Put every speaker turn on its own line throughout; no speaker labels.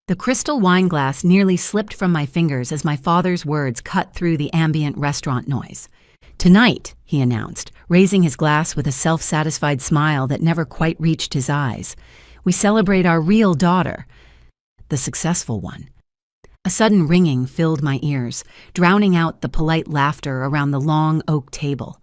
The crystal wine glass nearly slipped from my fingers as my father's words cut through the ambient restaurant noise. "Tonight," he announced, raising his glass with a self-satisfied smile that never quite reached his eyes, "we celebrate our real daughter, the successful one." A sudden ringing filled my ears, drowning out the polite laughter around the long oak table.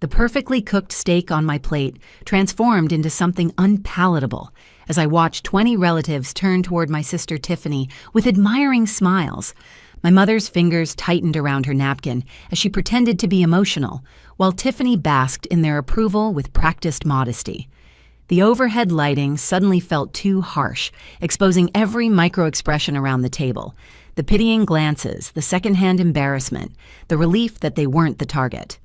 The perfectly cooked steak on my plate transformed into something unpalatable as I watched 20 relatives turn toward my sister Tiffany with admiring smiles. My mother's fingers tightened around her napkin as she pretended to be emotional, while Tiffany basked in their approval with practiced modesty. The overhead lighting suddenly felt too harsh, exposing every micro-expression around the table. The pitying glances, the secondhand embarrassment, the relief that they weren't the target.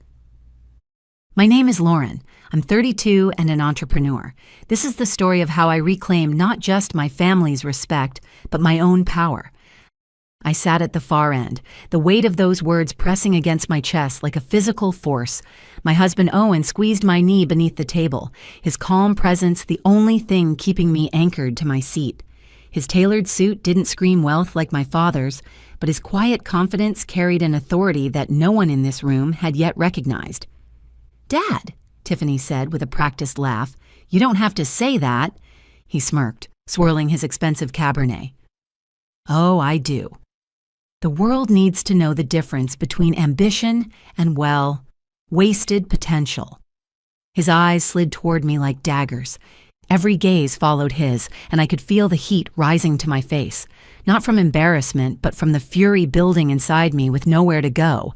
My name is Lauren. I'm 32 and an entrepreneur. This is the story of how I reclaim not just my family's respect, but my own power. I sat at the far end, the weight of those words pressing against my chest like a physical force. My husband Owen squeezed my knee beneath the table, his calm presence the only thing keeping me anchored to my seat. His tailored suit didn't scream wealth like my father's, but his quiet confidence carried an authority that no one in this room had yet recognized. "Dad," Tiffany said with a practiced laugh, "you don't have to say that." He smirked, swirling his expensive Cabernet. "Oh, I do. The world needs to know the difference between ambition and, well, wasted potential." His eyes slid toward me like daggers. Every gaze followed his, and I could feel the heat rising to my face, not from embarrassment, but from the fury building inside me with nowhere to go.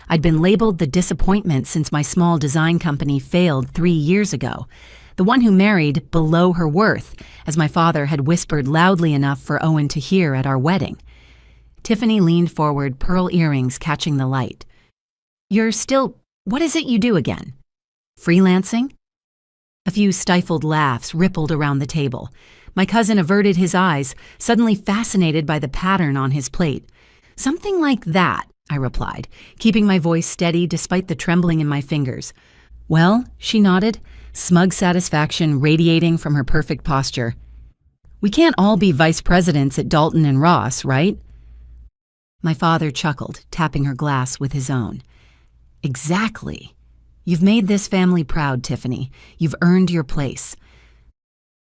I'd been labeled the disappointment since my small design company failed 3 years ago, the one who married below her worth, as my father had whispered loudly enough for Owen to hear at our wedding. Tiffany leaned forward, pearl earrings catching the light. What is it you do again? Freelancing?" A few stifled laughs rippled around the table. My cousin averted his eyes, suddenly fascinated by the pattern on his plate. "Something like that," I replied, keeping my voice steady despite the trembling in my fingers. "Well," she nodded, smug satisfaction radiating from her perfect posture. "We can't all be vice presidents at Dalton and Ross, right?" My father chuckled, tapping her glass with his own. "Exactly. You've made this family proud, Tiffany. You've earned your place."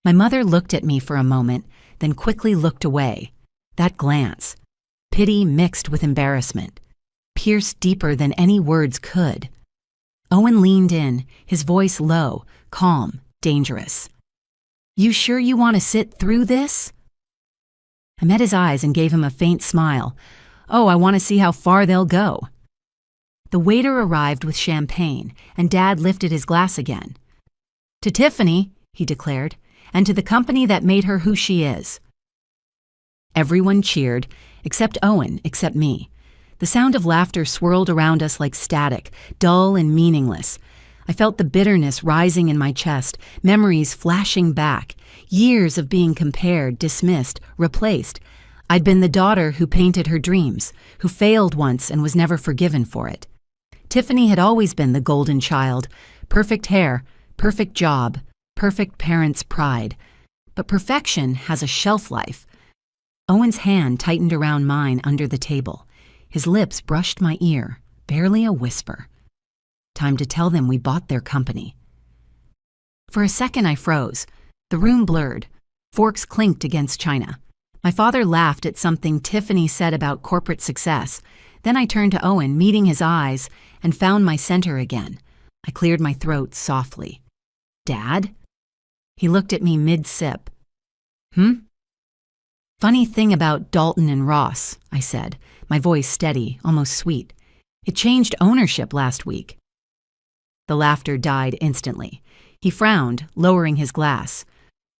My mother looked at me for a moment, then quickly looked away. That glance, pity mixed with embarrassment, pierced deeper than any words could. Owen leaned in, his voice low, calm, dangerous. "You sure you want to sit through this?" I met his eyes and gave him a faint smile. "Oh, I want to see how far they'll go." The waiter arrived with champagne, and Dad lifted his glass again. "To Tiffany," he declared, "and to the company that made her who she is." Everyone cheered, except Owen, except me. The sound of laughter swirled around us like static, dull and meaningless. I felt the bitterness rising in my chest, memories flashing back, years of being compared, dismissed, replaced. I'd been the daughter who painted her dreams, who failed once and was never forgiven for it. Tiffany had always been the golden child, perfect hair, perfect job, perfect parents' pride. But perfection has a shelf life. Owen's hand tightened around mine under the table. His lips brushed my ear, barely a whisper. Time to tell them we bought their company. For a second I froze. The room blurred. Forks clinked against china. My father laughed at something Tiffany said about corporate success. Then I turned to Owen, meeting his eyes, and found my center again. I cleared my throat softly. "Dad?" He looked at me mid-sip. "Funny thing about Dalton and Ross," I said, my voice steady, almost sweet. "It changed ownership last week." The laughter died instantly. He frowned, lowering his glass.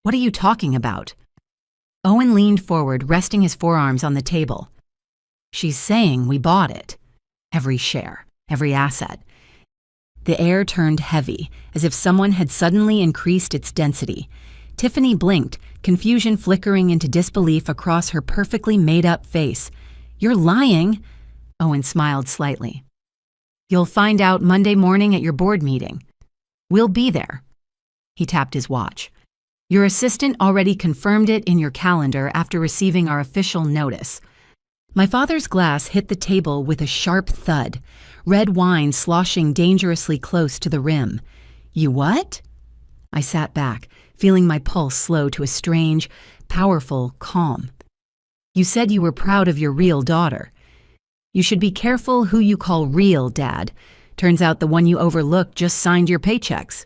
"What are you talking about?" Owen leaned forward, resting his forearms on the table. "She's saying we bought it. Every share, every asset." The air turned heavy, as if someone had suddenly increased its density. Tiffany blinked, confusion flickering into disbelief across her perfectly made-up face. "You're lying." Owen smiled slightly. "You'll find out Monday morning at your board meeting. We'll be there." He tapped his watch. Your assistant already confirmed it in your calendar after receiving our official notice. My father's glass hit the table with a sharp thud, red wine sloshing dangerously close to the rim. You what? I sat back, feeling my pulse slow to a strange, powerful calm. You said you were proud of your real daughter. You should be careful who you call real, Dad. Turns out the one you overlooked just signed your paychecks.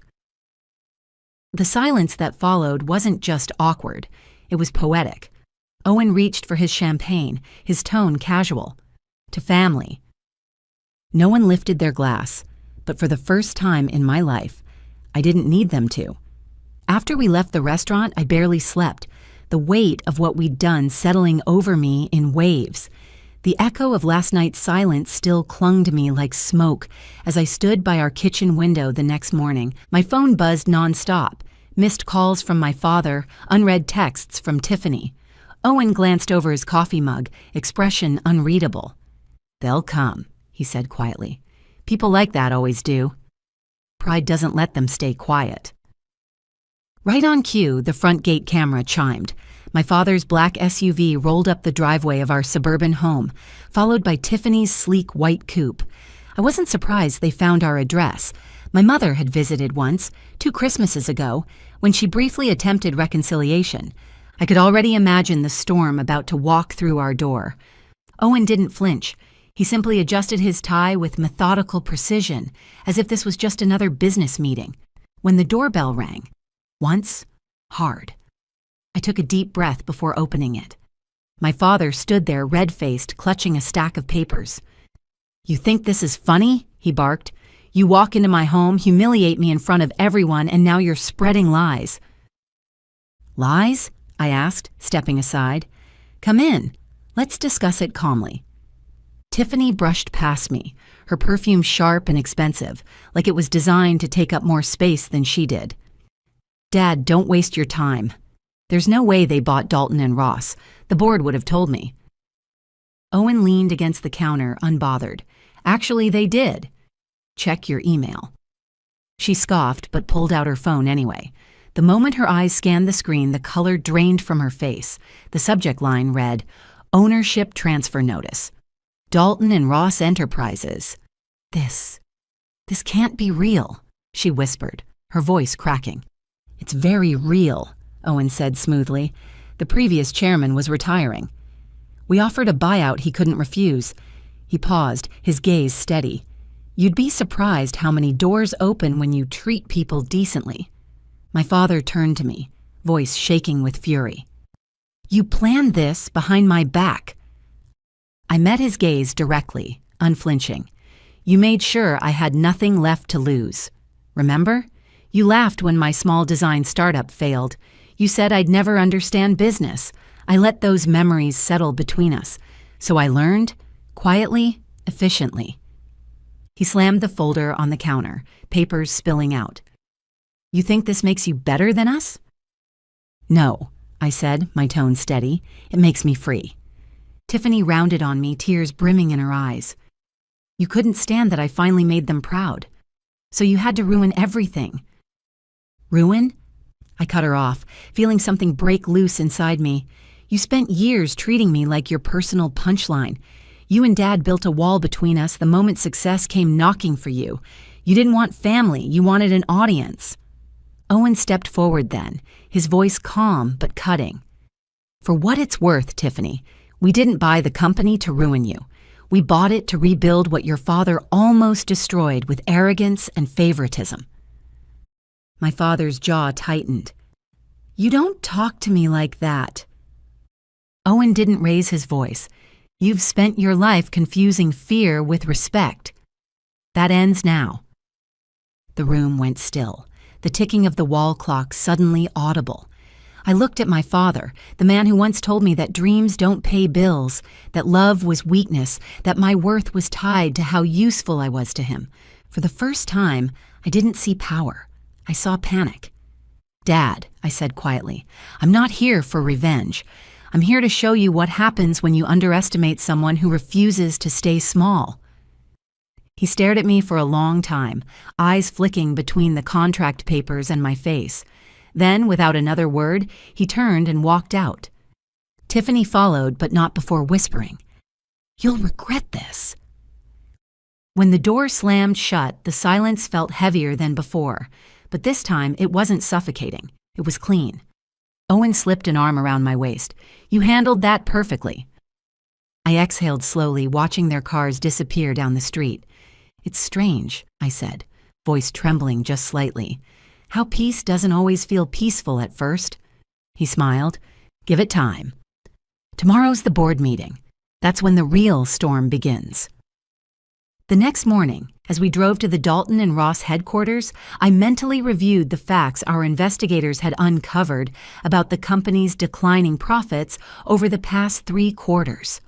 The silence that followed wasn't just awkward, it was poetic. Owen reached for his champagne, his tone casual. To family. No one lifted their glass, but for the first time in my life, I didn't need them to. After we left the restaurant, I barely slept, the weight of what we'd done settling over me in waves. The echo of last night's silence still clung to me like smoke as I stood by our kitchen window the next morning. My phone buzzed nonstop, missed calls from my father, unread texts from Tiffany. Owen glanced over his coffee mug, expression unreadable. "They'll come," he said quietly. "People like that always do. Pride doesn't let them stay quiet." Right on cue, the front gate camera chimed. My father's black SUV rolled up the driveway of our suburban home, followed by Tiffany's sleek white coupe. I wasn't surprised they found our address. My mother had visited once, 2 Christmases ago, when she briefly attempted reconciliation. I could already imagine the storm about to walk through our door. Owen didn't flinch. He simply adjusted his tie with methodical precision, as if this was just another business meeting. When the doorbell rang, once, hard. I took a deep breath before opening it. My father stood there red-faced, clutching a stack of papers. "You think this is funny?" he barked. "You walk into my home, humiliate me in front of everyone, and now you're spreading lies." "Lies?" I asked, stepping aside. "Come in. Let's discuss it calmly." Tiffany brushed past me, her perfume sharp and expensive, like it was designed to take up more space than she did. "Dad, don't waste your time. There's no way they bought Dalton and Ross. The board would have told me." Owen leaned against the counter, unbothered. "Actually, they did. Check your email." She scoffed, but pulled out her phone anyway. The moment her eyes scanned the screen, the color drained from her face. The subject line read, "Ownership Transfer Notice. Dalton and Ross Enterprises." This can't be real," she whispered, her voice cracking. "It's very real," Owen said smoothly. "The previous chairman was retiring. We offered a buyout he couldn't refuse." He paused, his gaze steady. "You'd be surprised how many doors open when you treat people decently." My father turned to me, voice shaking with fury. "You planned this behind my back." I met his gaze directly, unflinching. "You made sure I had nothing left to lose. Remember? You laughed when my small design startup failed. You said I'd never understand business. I let those memories settle between us. So I learned, quietly, efficiently." He slammed the folder on the counter, papers spilling out. "You think this makes you better than us?" "No," I said, my tone steady. "It makes me free." Tiffany rounded on me, tears brimming in her eyes. "You couldn't stand that I finally made them proud. So you had to ruin everything." "Ruin?" I cut her off, feeling something break loose inside me. "You spent years treating me like your personal punchline. You and Dad built a wall between us the moment success came knocking for you. You didn't want family, you wanted an audience." Owen stepped forward then, his voice calm but cutting. "For what it's worth, Tiffany, we didn't buy the company to ruin you. We bought it to rebuild what your father almost destroyed with arrogance and favoritism." My father's jaw tightened. "You don't talk to me like that." Owen didn't raise his voice. "You've spent your life confusing fear with respect. That ends now." The room went still, the ticking of the wall clock suddenly audible. I looked at my father, the man who once told me that dreams don't pay bills, that love was weakness, that my worth was tied to how useful I was to him. For the first time, I didn't see power. I saw panic. "Dad," I said quietly, "I'm not here for revenge. I'm here to show you what happens when you underestimate someone who refuses to stay small." He stared at me for a long time, eyes flicking between the contract papers and my face. Then, without another word, he turned and walked out. Tiffany followed, but not before whispering, "You'll regret this." When the door slammed shut, the silence felt heavier than before, but this time it wasn't suffocating. It was clean. Owen slipped an arm around my waist. "You handled that perfectly." I exhaled slowly, watching their cars disappear down the street. "It's strange," I said, voice trembling just slightly. "How peace doesn't always feel peaceful at first." He smiled. "Give it time. Tomorrow's the board meeting. That's when the real storm begins." The next morning, as we drove to the Dalton and Ross headquarters, I mentally reviewed the facts our investigators had uncovered about the company's declining profits over the past 3 quarters.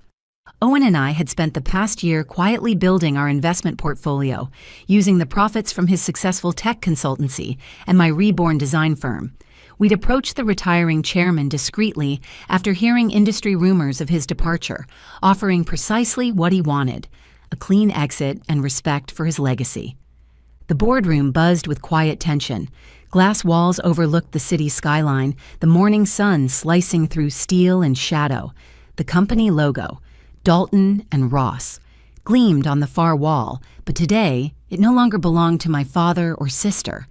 Owen and I had spent the past year quietly building our investment portfolio, using the profits from his successful tech consultancy and my reborn design firm. We'd approached the retiring chairman discreetly after hearing industry rumors of his departure, offering precisely what he wanted: a clean exit and respect for his legacy. The boardroom buzzed with quiet tension. Glass walls overlooked the city skyline, the morning sun slicing through steel and shadow. The company logo, Dalton and Ross, gleamed on the far wall, but today it no longer belonged to my father or sister.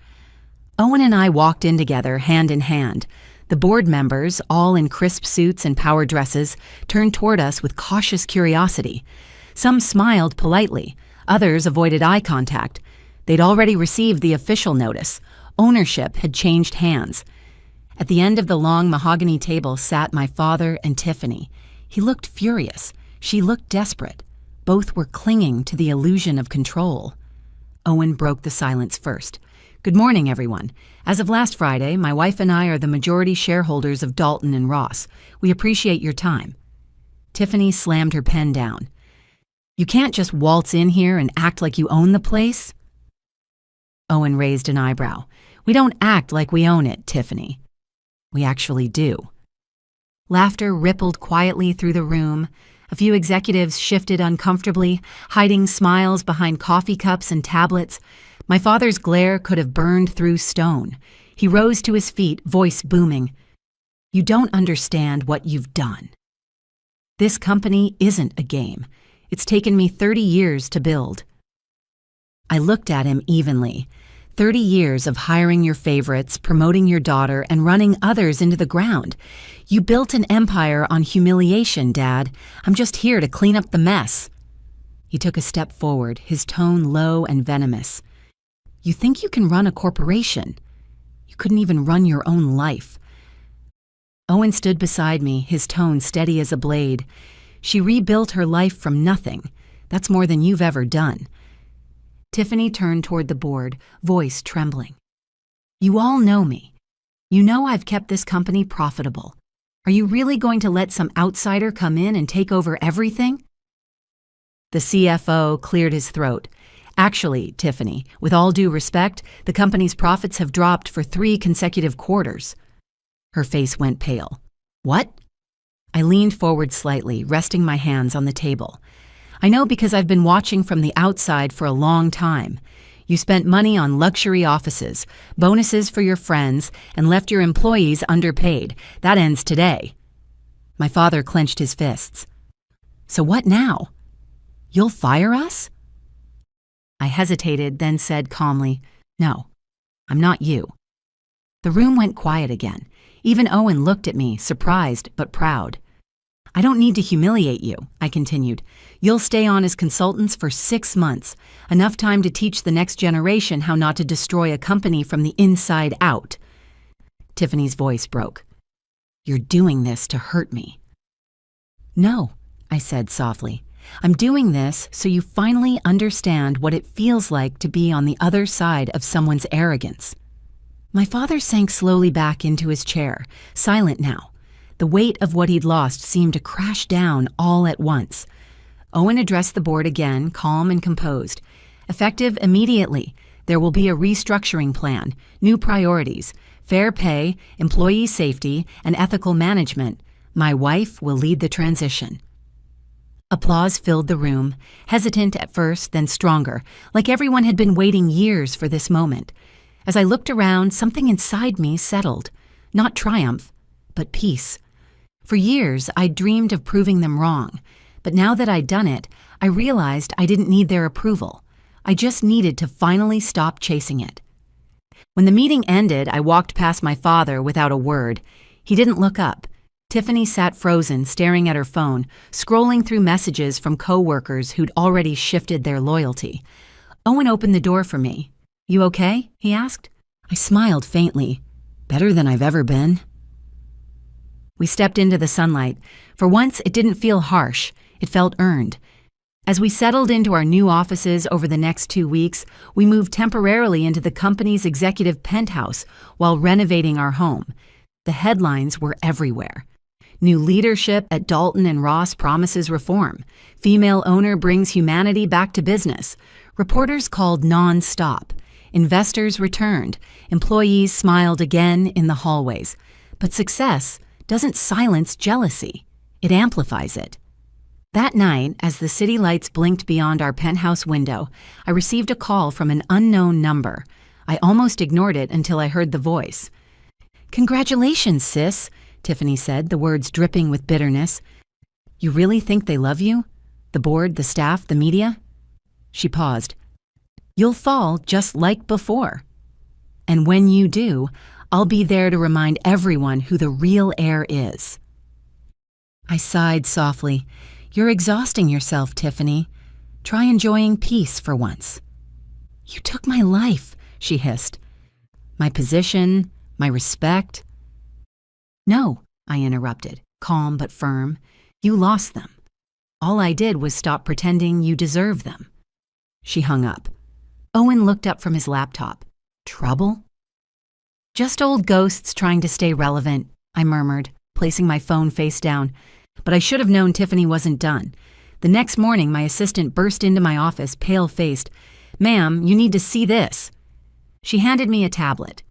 Owen and I walked in together, hand in hand. The board members, all in crisp suits and power dresses, turned toward us with cautious curiosity. Some smiled politely, others avoided eye contact. They'd already received the official notice. Ownership had changed hands. At the end of the long mahogany table sat my father and Tiffany. He looked furious. She looked desperate. Both were clinging to the illusion of control. Owen broke the silence first. "Good morning, everyone. As of last Friday, my wife and I are the majority shareholders of Dalton and Ross. We appreciate your time." Tiffany slammed her pen down. "You can't just waltz in here and act like you own the place." Owen raised an eyebrow. "We don't act like we own it, Tiffany. We actually do." Laughter rippled quietly through the room. A few executives shifted uncomfortably, hiding smiles behind coffee cups and tablets. My father's glare could have burned through stone. He rose to his feet, voice booming. "You don't understand what you've done. This company isn't a game. It's taken me 30 years to build." I looked at him evenly. 30 years of hiring your favorites, promoting your daughter, and running others into the ground. You built an empire on humiliation, Dad. I'm just here to clean up the mess. He took a step forward, his tone low and venomous. You think you can run a corporation? You couldn't even run your own life. Owen stood beside me, his tone steady as a blade. She rebuilt her life from nothing. That's more than you've ever done. Tiffany turned toward the board, voice trembling. You all know me. You know I've kept this company profitable. Are you really going to let some outsider come in and take over everything? The CFO cleared his throat. Actually, Tiffany, with all due respect, the company's profits have dropped for 3 consecutive quarters. Her face went pale. What? I leaned forward slightly, resting my hands on the table. I know because I've been watching from the outside for a long time. You spent money on luxury offices, bonuses for your friends, and left your employees underpaid. That ends today. My father clenched his fists. So what now? You'll fire us? I hesitated, then said calmly, No, I'm not you. The room went quiet again. Even Owen looked at me, surprised but proud. I don't need to humiliate you, I continued. You'll stay on as consultants for 6 months, enough time to teach the next generation how not to destroy a company from the inside out. Tiffany's voice broke. You're doing this to hurt me. No, I said softly. I'm doing this so you finally understand what it feels like to be on the other side of someone's arrogance. My father sank slowly back into his chair, silent now. The weight of what he'd lost seemed to crash down all at once. Owen addressed the board again, calm and composed. Effective immediately, there will be a restructuring plan, new priorities, fair pay, employee safety, and ethical management. My wife will lead the transition. Applause filled the room, hesitant at first, then stronger, like everyone had been waiting years for this moment. As I looked around, something inside me settled. Not triumph, but peace. For years, I'd dreamed of proving them wrong, but now that I'd done it, I realized I didn't need their approval. I just needed to finally stop chasing it. When the meeting ended, I walked past my father without a word. He didn't look up. Tiffany sat frozen, staring at her phone, scrolling through messages from coworkers who'd already shifted their loyalty. Owen opened the door for me. "You okay?" he asked. I smiled faintly. "Better than I've ever been." We stepped into the sunlight. For once, it didn't feel harsh. It felt earned. As we settled into our new offices over the next 2 weeks, we moved temporarily into the company's executive penthouse while renovating our home. The headlines were everywhere. New leadership at Dalton and Ross promises reform. Female owner brings humanity back to business. Reporters called non-stop. Investors returned. Employees smiled again in the hallways. But success doesn't silence jealousy. It amplifies it. That night, as the city lights blinked beyond our penthouse window, I received a call from an unknown number. I almost ignored it until I heard the voice. "Congratulations, sis," Tiffany said, the words dripping with bitterness. "You really think they love you? The board, the staff, the media?" She paused. "You'll fall just like before. And when you do, I'll be there to remind everyone who the real heir is." I sighed softly. "You're exhausting yourself, Tiffany. Try enjoying peace for once." "You took my life," she hissed. "My position, my respect." "No," I interrupted, calm but firm. "You lost them. All I did was stop pretending you deserve them." She hung up. Owen looked up from his laptop. "Trouble?" "Just old ghosts trying to stay relevant," I murmured, placing my phone face down. But I should have known Tiffany wasn't done. The next morning, my assistant burst into my office, pale-faced. "Ma'am, you need to see this." She handed me a tablet.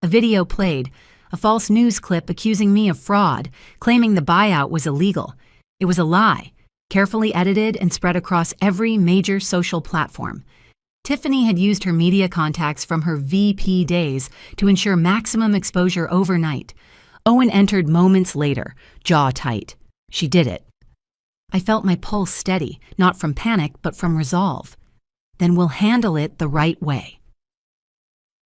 A video played, a false news clip accusing me of fraud, claiming the buyout was illegal. It was a lie, carefully edited and spread across every major social platform. Tiffany had used her media contacts from her VP days to ensure maximum exposure overnight. Owen entered moments later, jaw tight. She did it. I felt my pulse steady, not from panic, but from resolve. Then we'll handle it the right way.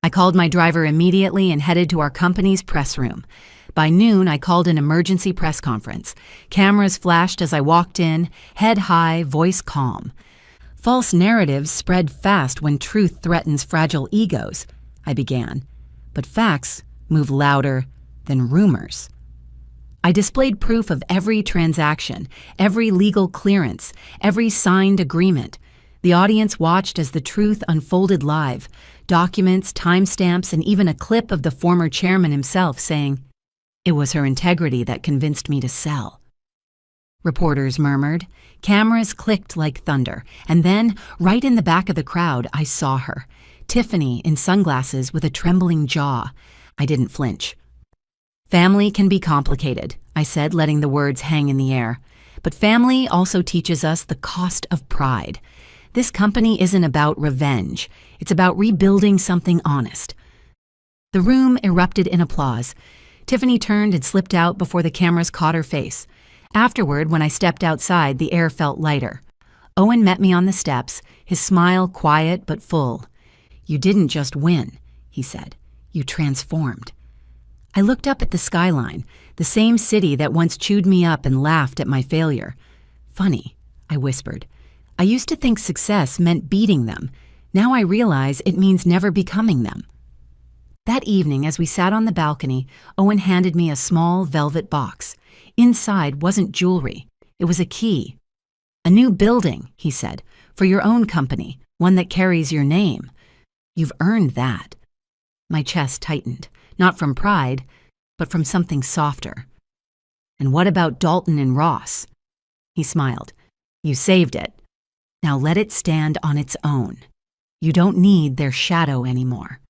I called my driver immediately and headed to our company's press room. By noon, I called an emergency press conference. Cameras flashed as I walked in, head high, voice calm. "False narratives spread fast when truth threatens fragile egos," I began. "But facts move louder than rumors." I displayed proof of every transaction, every legal clearance, every signed agreement. The audience watched as the truth unfolded live, documents, timestamps, and even a clip of the former chairman himself saying, "It was her integrity that convinced me to sell." Reporters murmured. Cameras clicked like thunder. And then, right in the back of the crowd, I saw her. Tiffany in sunglasses with a trembling jaw. I didn't flinch. "Family can be complicated," I said, letting the words hang in the air. "But family also teaches us the cost of pride. This company isn't about revenge. It's about rebuilding something honest." The room erupted in applause. Tiffany turned and slipped out before the cameras caught her face. Afterward, when I stepped outside, the air felt lighter. Owen met me on the steps, his smile quiet but full. "You didn't just win," he said. "You transformed." I looked up at the skyline, the same city that once chewed me up and laughed at my failure. "Funny," I whispered. "I used to think success meant beating them. Now I realize it means never becoming them." That evening, as we sat on the balcony, Owen handed me a small velvet box. Inside wasn't jewelry. It was a key. "A new building," he said, "for your own company, one that carries your name. You've earned that." My chest tightened, not from pride, but from something softer. "And what about Dalton and Ross?" He smiled. "You saved it. Now let it stand on its own. You don't need their shadow anymore."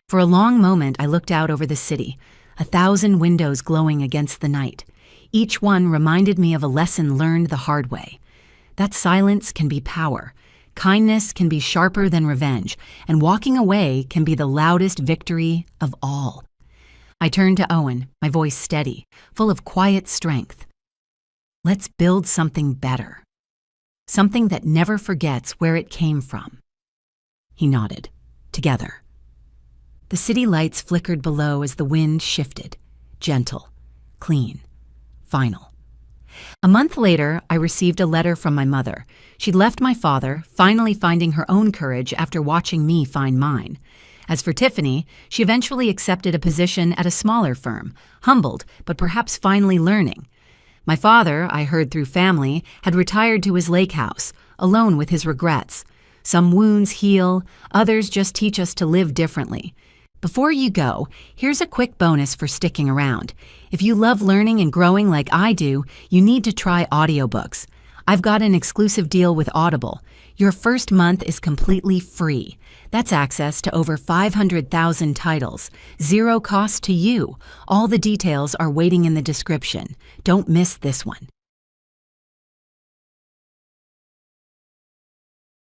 For a long moment, I looked out over the city, 1,000 windows glowing against the night. Each one reminded me of a lesson learned the hard way. That silence can be power. Kindness can be sharper than revenge, and walking away can be the loudest victory of all. I turned to Owen, my voice steady, full of quiet strength. Let's build something better. Something that never forgets where it came from. He nodded. Together. The city lights flickered below as the wind shifted. Gentle, clean, final. A month later, I received a letter from my mother. She'd left my father, finally finding her own courage after watching me find mine. As for Tiffany, she eventually accepted a position at a smaller firm, humbled, but perhaps finally learning. My father, I heard through family, had retired to his lake house, alone with his regrets. Some wounds heal, others just teach us to live differently. Before you go, here's a quick bonus for sticking around. If you love learning and growing like I do, you need to try audiobooks. I've got an exclusive deal with Audible. Your first month is completely free. That's access to over 500,000 titles. Zero cost to you. All the details are waiting in the description. Don't miss this one.